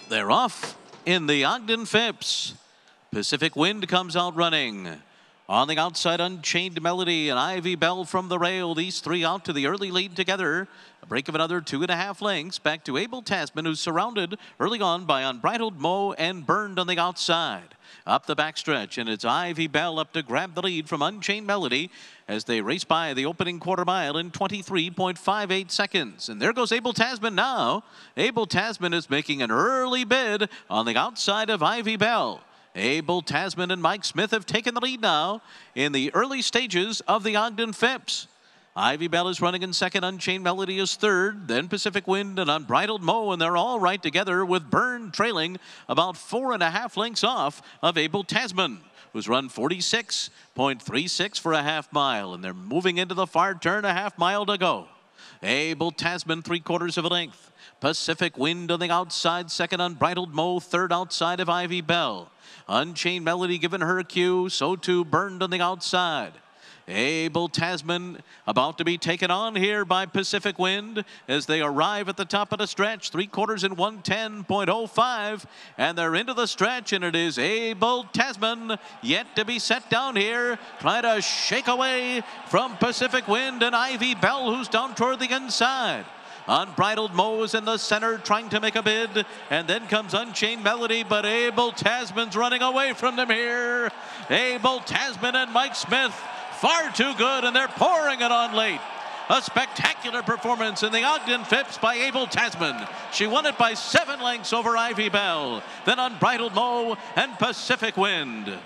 They're off in the Ogden Phipps. Pacific Wind comes out running. On the outside, Unchained Melody and Ivy Bell from the rail. These three out to the early lead together. A break of another 2.5 lengths. Back to Abel Tasman, who's surrounded early on by Unbridled Mo and Burned on the outside. Up the backstretch, and it's Ivy Bell up to grab the lead from Unchained Melody as they race by the opening quarter mile in 23.58 seconds. And there goes Abel Tasman now. Abel Tasman is making an early bid on the outside of Ivy Bell. Abel Tasman and Mike Smith have taken the lead now in the early stages of the Ogden Phipps. Ivy Bell is running in second, Unchained Melody is third, then Pacific Wind and Unbridled Mo, and they're all right together with Burn trailing about 4.5 lengths off of Abel Tasman, who's run 46.36 for a half mile, and they're moving into the far turn, a half mile to go. Abel Tasman 3/4 of a length. Pacific Wind on the outside, second Unbridled Mo, third outside of Ivy Bell. Unchained Melody giving her a cue, so too Burned on the outside. Abel Tasman about to be taken on here by Pacific Wind as they arrive at the top of the stretch, 3/4 in 110.05, and they're into the stretch, and it is Abel Tasman yet to be set down here, trying to shake away from Pacific Wind and Ivy Bell, who's down toward the inside. Unbridled Mo is in the center trying to make a bid, and then comes Unchained Melody, but Abel Tasman's running away from them here. Abel Tasman and Mike Smith far too good, and they're pouring it on late. A spectacular performance in the Ogden Phipps by Abel Tasman. She won it by 7 lengths over Ivy Bell, then Unbridled Mo and Pacific Wind.